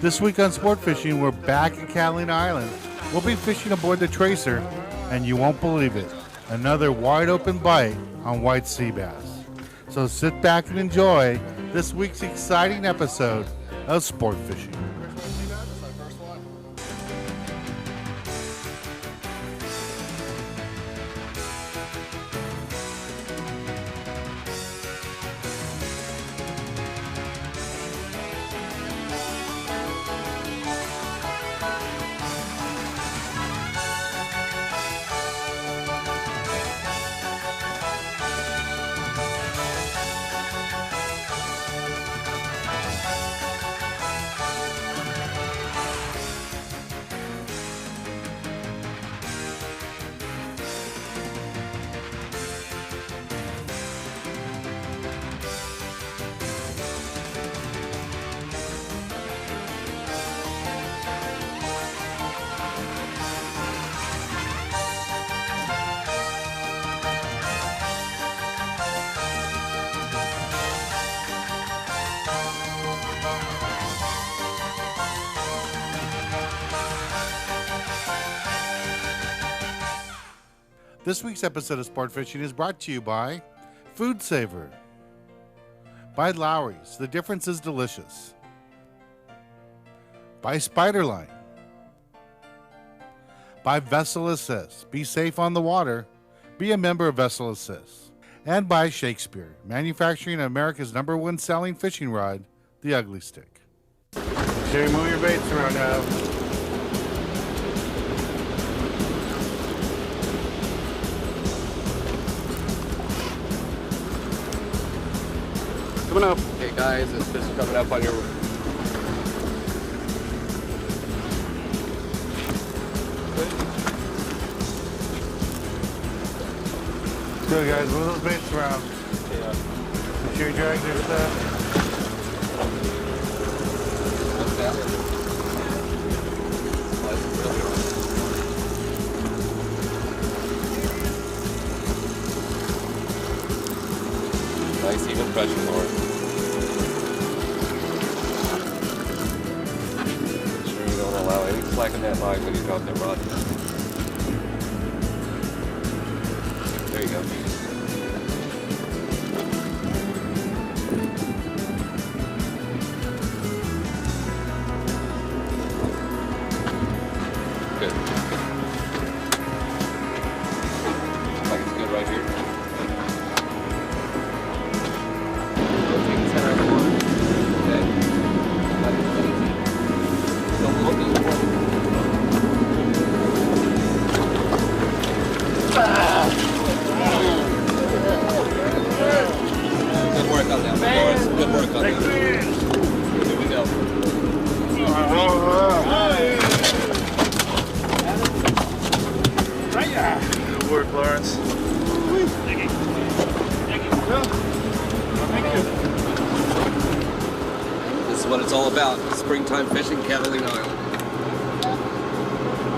This week on Sport Fishing, we're back at Catalina Island. We'll be fishing aboard the Tracer, and you won't believe it, another wide open bite on white sea bass. So sit back and enjoy this week's exciting episode of Sport Fishing. This week's episode of Sport Fishing is brought to you by Food Saver, by Lowry's, the difference is delicious, by Spiderline, by Vessel Assist, be safe on the water, be a member of Vessel Assist, and by Shakespeare, manufacturing America's #1 selling fishing rod, the Ugly Stick. Sherry, move your baits around now. Coming up. Okay guys, this fish is coming up on your... Good guys, move those baits around. Yeah. Make sure you drag their stuff. What's that? Nice even pressure, Lord. Make sure you don't allow any slack in that line when you drop that rod. There you go. Good. Looks like it's good right here. Good work on that, Boris. Good work on that. Here we go. Good work, Lawrence. Thank you. This is what it's all about. Springtime fishing, Catalina Island.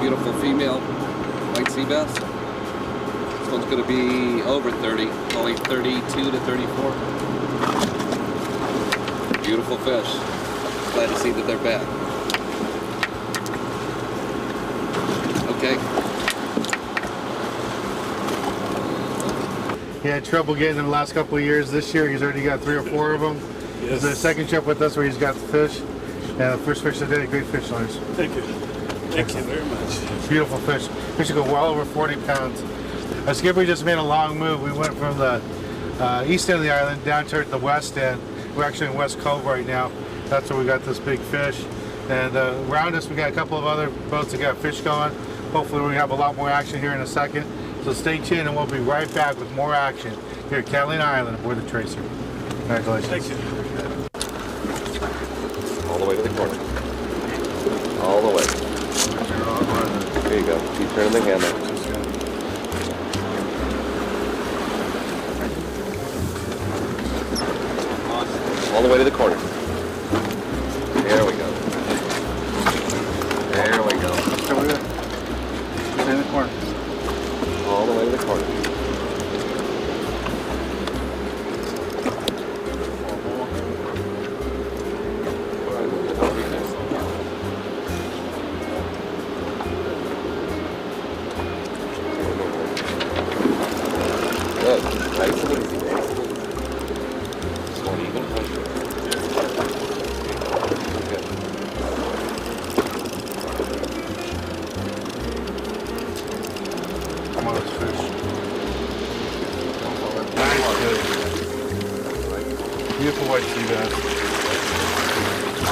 Beautiful female white sea bass. This one's going to be over 30, only 32 to 34. Beautiful fish. Glad to see that they're back. Okay. He had trouble getting in the last couple of years. This year he's already got 3 or 4 of them. Yes. This is the second trip with us where he's got the fish. And the first fish today, great fish, Lawrence. Thank you. Thank you very much. Beautiful fish. Fish will go well over 40 pounds. Our skipper just made a long move. We went from the east end of the island down toward the west end. We're actually in West Cove right now. That's where we got this big fish. And around us we got a couple of other boats that got fish going. Hopefully we have a lot more action here in a second. So stay tuned and we'll be right back with more action here at Catalina Island aboard the Tracer. Congratulations. Thank you. All the way to the corner. All the way. There you go. Keep turning the handle. All the way to the corner. There we go. There we go. Stay in the corner. All the way to the corner.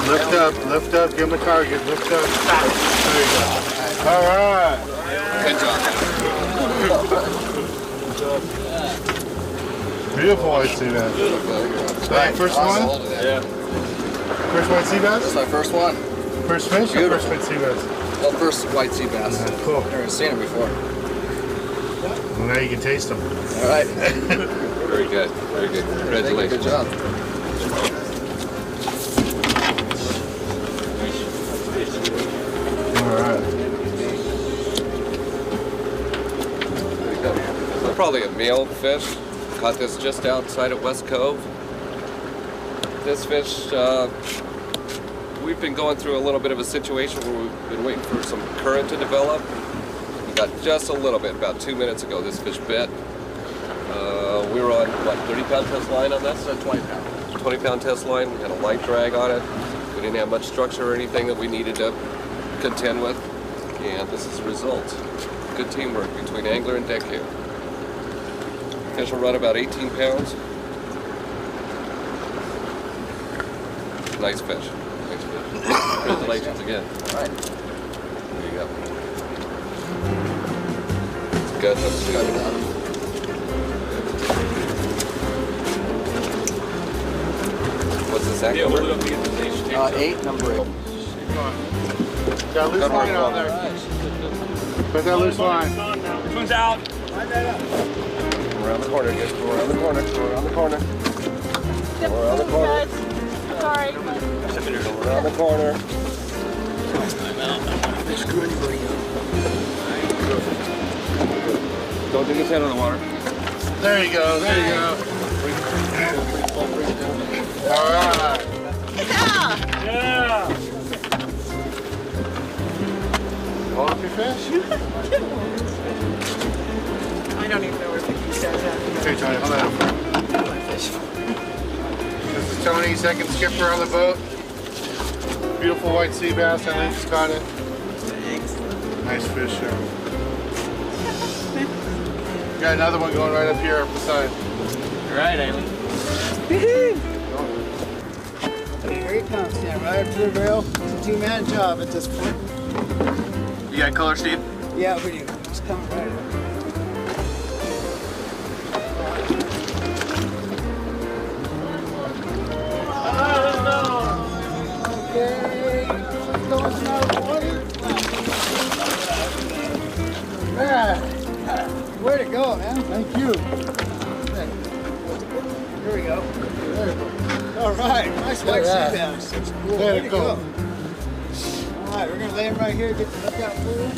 Lift up, give him a target, lift up. There you go. All right. Good job. Beautiful white sea bass. Right, first one? Yeah. First white sea bass? That's my first one. First fish or first white sea bass? Well, first white sea bass. Yeah, cool. Never seen it before. Well, now you can taste them. All right. Very good. Very good. Congratulations. Good job. All right. So probably a male fish. Caught this just outside of West Cove. This fish, we've been going through a little bit of a situation where we've been waiting for some current to develop. We got just a little bit, about 2 minutes ago, this fish bit. We were on, what, 30-pound test line on this? 20-pound. 20-pound test line. We had a light drag on it. We didn't have much structure or anything that we needed to contend with. And this is the result. Good teamwork between angler and deckhand. Fish will run about 18 pounds. Nice fish. Nice fish. Congratulations again. All right. There you go. Good. That's good. What's the sack number? 8, number 8. Got a loose Good line work, on there. Put that loose line. Spoon's out. Around the corner, guys. Go around the corner. Go around the corner. Go around the corner. Sorry. Go around the corner. Don't dig his head on the water. There you go, there you go. All right. Yeah. Hold up your fish. I don't even know where the piece goes at. Okay, Tony, hold that up. This is Tony, second skipper on the boat. Beautiful white sea bass. I just caught it. Nice fish here. Got another one going right up here up the side. All right, Aileen. Here he comes, stand right up to the rail. It's a 2-man job at this point. You got color, Steve? Yeah, we do. It's coming right up. Okay, going to the water. Right. Way to go, man. Thank you. Here we go. All right, nice white sea bass. That's cool. Way to go. All right, we're going to lay him right here, get the lookout fluid.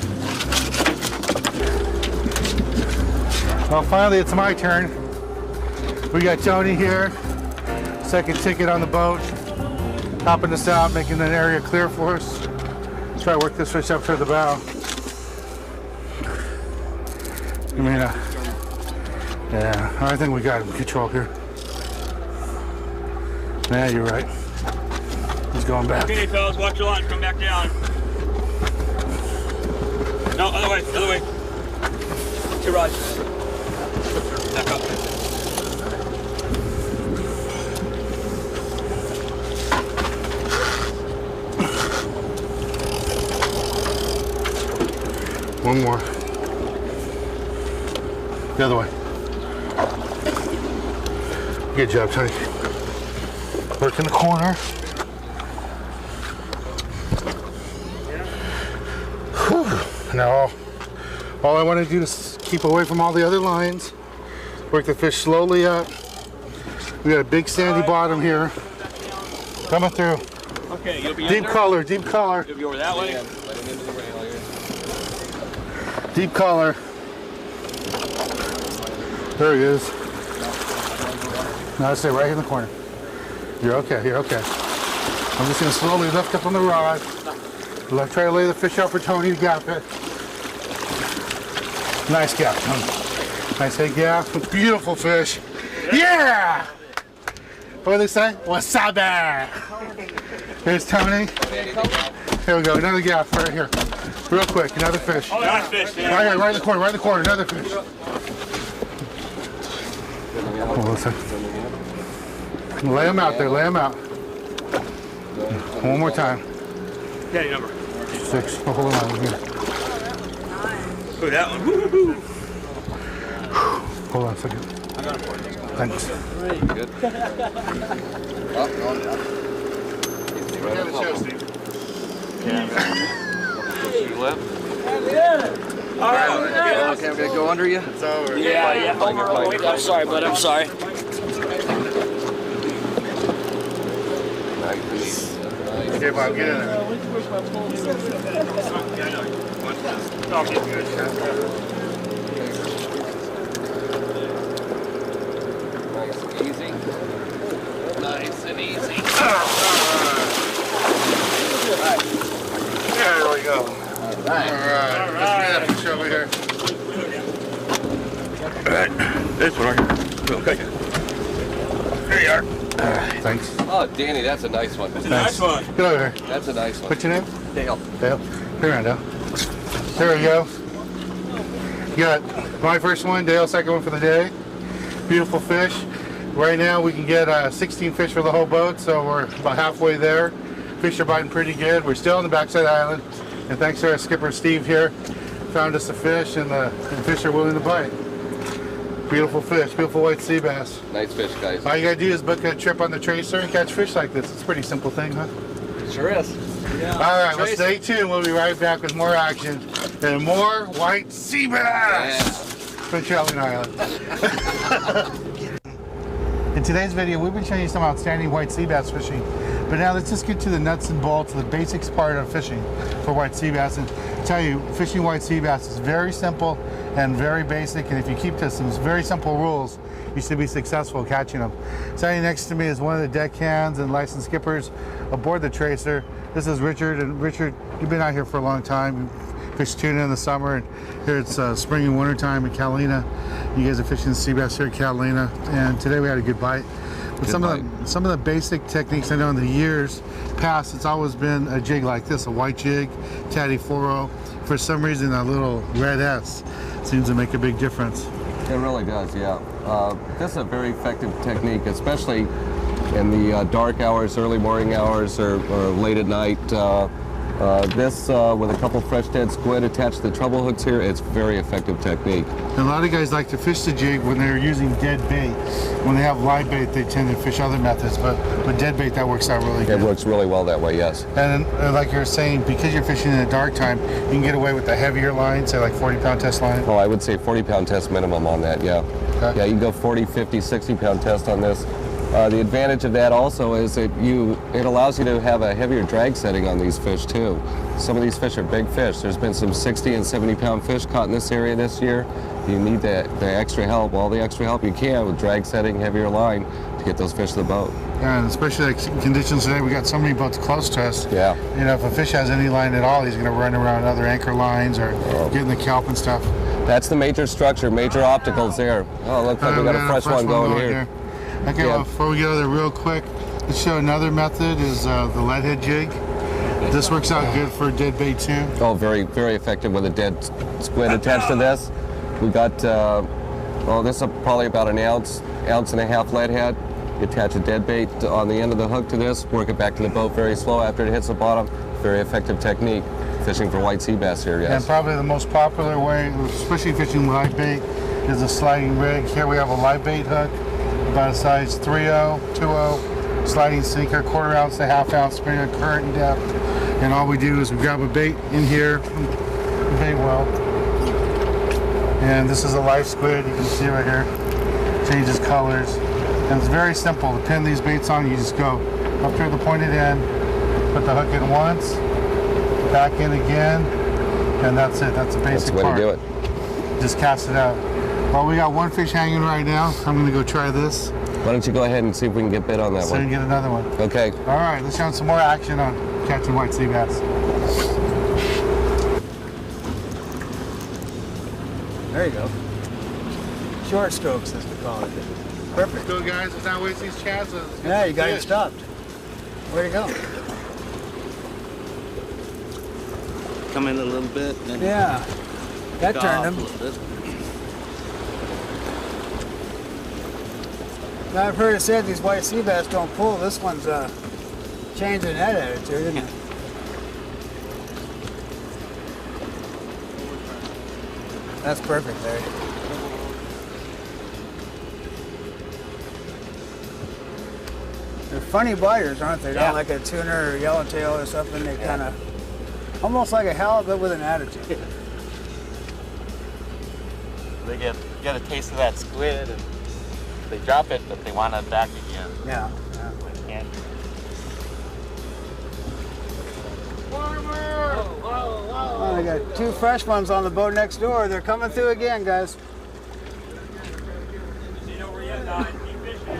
Well, finally, it's my turn. We got Tony here, second ticket on the boat, helping us out, making an area clear for us. Let's try to work this fish up to the bow. I mean, yeah, I think we got him control here. Yeah, you're right. He's going back. Okay, fellas, watch your line. Come back down. No, other way, other way. To right. Back up. One more. The other way. Good job, Tony. Work in the corner. Whew. Now, all I want to do is keep away from all the other lines. Work the fish slowly up. We got a big sandy bottom here. Coming through. Okay, you'll be Deep under. color, deep color. You'll be over that way. Let him into the rail here. Deep color. There he is. Now stay right here in the corner. You're okay, you're okay. I'm just gonna slowly lift up on the rod. Try to lay the fish out for Tony to gap it. Nice gap, Tony. Nice head gap. Beautiful fish. Yeah! What do they say? Wasabi! Here's Tony. Here we go, another gap right here. Real quick, another fish. Oh, nice fish, yeah. Right here, right in the corner, right in the corner, another fish. Hold on a second. Lay them out there, lay them out. One more time. Yeah, your number. 6. Oh, hold on. Here. Ooh, that one. Woo-hoo-hoo. Hold on a second. Thanks. Good. All right. Okay, I'm gonna go under you. It's over. Yeah. I'm sorry, bud. I'm sorry. Nice. Okay, Bob, get in there. Nice and easy. Nice and easy. There we go. Alright. Let's get that fish over here. Alright. This one right here. Okay. Here you are. Alright, thanks. Oh, Danny, that's a nice one. That's a nice one. Get over here. That's a nice one. What's your name? Dale. Dale. Here, Rando. There we go. You got my first one, Dale's second one for the day. Beautiful fish. Right now we can get 16 fish for the whole boat, so we're about halfway there. Fish are biting pretty good. We're still on the backside island, and thanks to our skipper Steve here, found us a fish, and the fish are willing to bite. Beautiful fish, beautiful white sea bass. Nice fish, guys. All you gotta do is book a trip on the Tracer and catch fish like this. It's a pretty simple thing, huh? Sure is. All right, well, stay tuned. We'll be right back with more action and more white sea bass from Charlene Island. In today's video, we've been showing you some outstanding white sea bass fishing. But now let's just get to the nuts and bolts, the basics part of fishing for white sea bass. And tell you, fishing white sea bass is very simple and very basic. And if you keep to some very simple rules, you should be successful catching them. Standing next to me is one of the deckhands and licensed skippers aboard the Tracer. This is Richard. And Richard, you've been out here for a long time. You fish tuna in the summer, and here it's spring and winter time in Catalina. You guys are fishing sea bass here at Catalina, and today we had a good bite. But some of the basic techniques, I know in the years past, it's always been a jig like this, a white jig, Tatty 4-0. For some reason, a little red S seems to make a big difference. It really does, yeah. This is a very effective technique, especially in the dark hours, early morning hours, or late at night. This, with a couple fresh dead squid attached to the treble hooks here, it's a very effective technique. And a lot of guys like to fish the jig when they're using dead bait. When they have live bait, they tend to fish other methods, but with dead bait, that works out really good. It works really well that way, yes. And like you're saying, because you're fishing in the dark time, you can get away with a heavier line, say like 40-pound test line. Oh, I would say 40-pound test minimum on that, yeah. Okay. Yeah, you can go 40, 50, 60-pound test on this. The advantage of that also is that it allows you to have a heavier drag setting on these fish too. Some of these fish are big fish. There's been some 60 and 70-pound fish caught in this area this year. You need the extra help, all the extra help you can with drag setting, heavier line to get those fish to the boat. Yeah, and especially like conditions today, we got so many boats close to us. Yeah. You know, if a fish has any line at all, he's going to run around other anchor lines or get in the kelp and stuff. That's the major structure, major opticals there. Oh, looks like we got a fresh one going here. Okay, Yeah. well, before we get over there real quick, let's show another method is the lead head jig. This works out good for dead bait too. Oh, very, very effective with a dead squid attached to this. We got, this is probably about an ounce and a half lead head. You attach a dead bait on the end of the hook to this, work it back to the boat very slow after it hits the bottom. Very effective technique fishing for white sea bass here, yes. And probably the most popular way, especially fishing live bait, is a sliding rig. Here we have a live bait hook, about a size 3-0, 2-0, sliding sinker, 1/4 ounce to 1/2 ounce, depending on current and depth. And all we do is we grab a bait in here, bait well. And this is a live squid, you can see right here. Changes colors. And it's very simple. To pin these baits on, you just go up to the pointed end, put the hook in once, back in again, and that's it. That's the basic part. That's the way to do it. Just cast it out. Well, we got one fish hanging right now. I'm going to go try this. Why don't you go ahead and see if we can get bit on that So we one. can get another one. Okay. All right, let's show some more action on catching white sea bass. There you go. Short strokes, as we call it. Perfect. Go, guys. Let's not waste these chances. Yeah, you got it stopped. Where'd it go? Come in a little bit, and then Yeah, that back turned off him. a little bit. Now, I've heard it said these white sea bass don't pull. This one's change the net attitude, isn't it? That's perfect, Larry. They're funny biters, aren't they? Not like a tuna or yellowtail or something. They kind of, almost like a halibut with an attitude. They get a taste of that squid and they drop it, but they want it back again. Yeah. They can't. Oh, I got 2 fresh ones on the boat next door. They're coming through again, guys. You know where you at, keep fishing.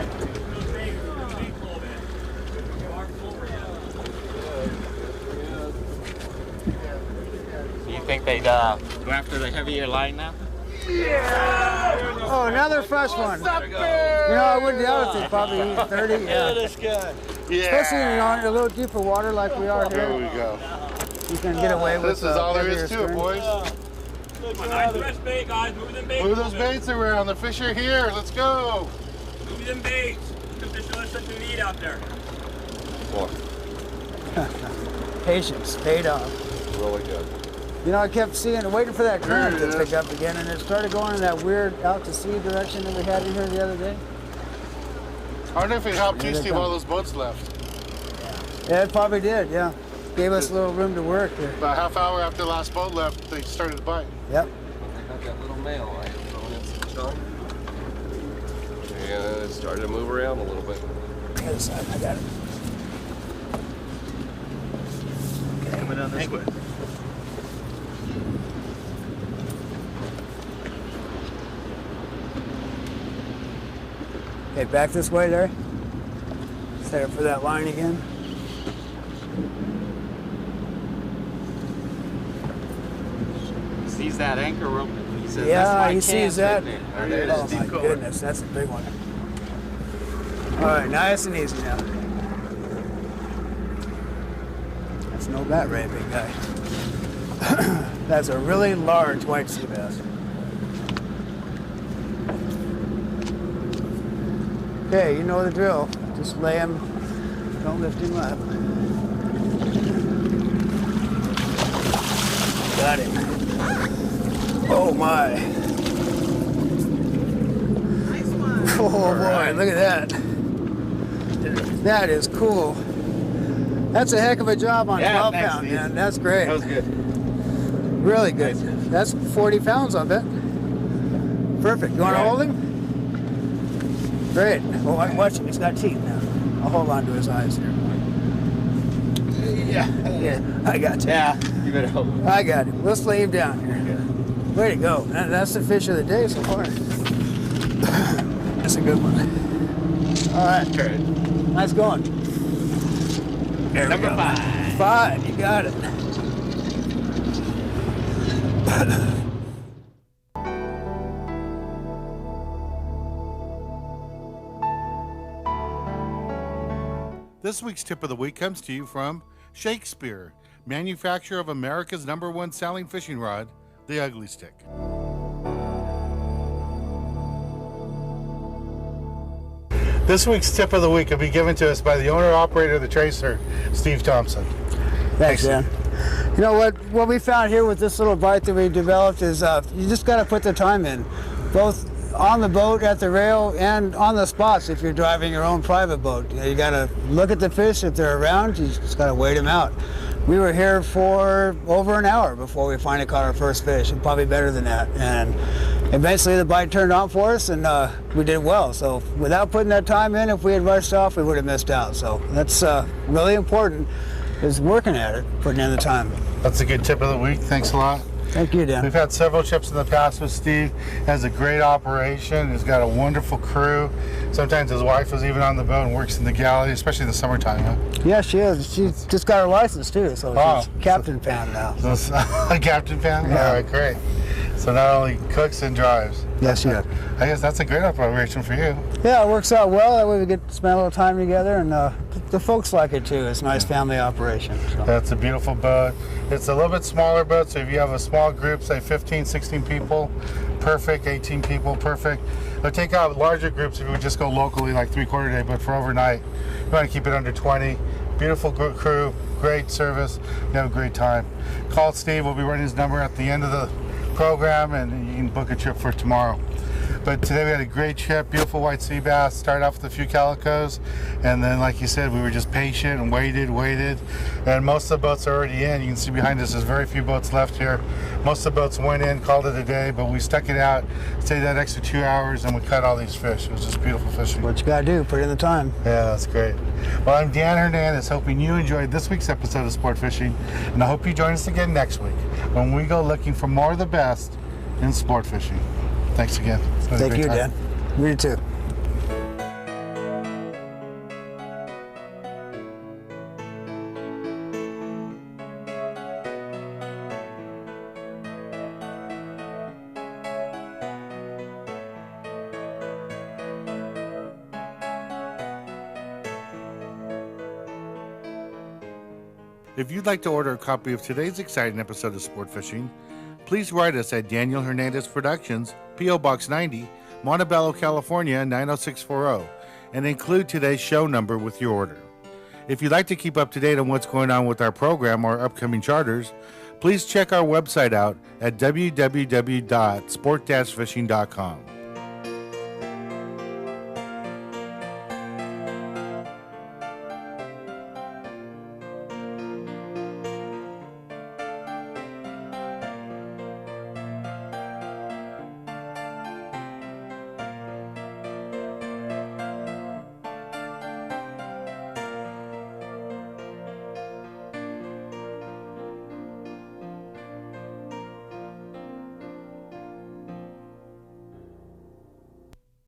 Those big a little bit. You are full where you Do you think they'd go after the heavier line now? Oh, another fresh one. You know, I wouldn't doubt it. They probably eat 30. Yeah. This guy. Especially in a little deeper water like we are There here. we go. You can get away with This is all there is to it, heavier boys. Come on, nice fresh bait, guys. Move them baits. Move those baits around. The fish are here. Let's go. Move them baits. The fish are such a need out there. string. Patience paid off. Really good. You know, I kept waiting for that current There it to is. pick up again, and it started going in that weird out to sea direction that we had in here the other day. I wonder if it helped Here you, they Steve, come. all those boats left. Yeah, it probably did, yeah. Gave us a little room to work here. About a half hour after the last boat left, they started to bite. Yep. I got that little male. I am throwing in some chunk. And it started to move around a little bit. The other side, I got it. Coming down this way. Okay, back this way, Larry. Set up for that line again. Sees that anchor rope. He says, Yeah, that's my he sees that. There it Oh is. my goodness, that's a big one. All right, nice and easy now. That's no bat ray, big guy. That's a really large white sea bass. Okay, you know the drill. Just lay him, don't lift him up. Got him. Oh my. Oh boy, look at that. That is cool. That's a heck of a job on 12 thanks, pound, Steve. man. That's great. That was good. Really good. That's 40 pounds, I bet. Perfect. You want to hold him? Great. Oh, I can watch him. He's got teeth now. I'll hold on to his eyes here. Yeah, I got you. Yeah, you better hold it. I got him. Let's lay him down here. Way to go. That's the fish of the day so far. That's a good one. All right. Good. Nice going. There we Number go. 5. 5. You got it. This week's tip of the week comes to you from Shakespeare, manufacturer of America's #1 selling fishing rod, the Ugly Stick. This week's tip of the week will be given to us by the owner-operator of the Tracer, Steve Thompson. Thanks, Dan. You know what we found here with this little bite that we developed is you just got to put the time in, both on the boat, at the rail, and on the spots if you're driving your own private boat. You got to look at the fish. If they're around, you just got to wait them out. We were here for over an hour before we finally caught our first fish, and probably better than that. And eventually the bite turned on for us, and we did well. So without putting that time in, if we had rushed off, we would have missed out. So that's really important, is working at it, putting in the time. That's a good tip of the week. Thanks a lot. Thank you, Dan. We've had several trips in the past with Steve. He has a great operation. He's got a wonderful crew. Sometimes his wife is even on the boat and works in the galley, especially in the summertime. Huh? Yeah, she is. She just got her license too, so Oh. she's Captain Pam now. So it's a captain fan? Yeah. All right, great. So not only cooks and drives. Yes, she is. I guess that's a great operation for you. Yeah, it works out well. That way we get to spend a little time together, and the folks like it too. It's a nice family operation. So. That's a beautiful boat. It's a little bit smaller boat, so if you have a small group, say 15, 16 people, perfect. 18 people, perfect. It'll take out larger groups if you would just go locally, like 3/4 day, but for overnight, you want to keep it under 20. Beautiful crew, great service. You have a great time. Call Steve. We'll be running his number at the end of the program, and you can book a trip for tomorrow. But today we had a great trip, beautiful white sea bass. Started off with a few calicos, and then, like you said, we were just patient and waited, and most of the boats are already in. You can see behind us, there's very few boats left here. Most of the boats went in, called it a day, but we stuck it out, stayed that extra 2 hours, and we caught all these fish. It was just beautiful fishing. What you gotta do, put in the time. Yeah, that's great. Well, I'm Dan Hernandez, hoping you enjoyed this week's episode of Sport Fishing, and I hope you join us again next week when we go looking for more of the best in sport fishing. Thanks again. Thank you, Dan. You too. If you'd like to order a copy of today's exciting episode of Sport Fishing, please write us at Daniel Hernandez Productions, P.O. Box 90, Montebello, California 90640, and include today's show number with your order. If you'd like to keep up to date on what's going on with our program or upcoming charters, please check our website out at www.sport-fishing.com.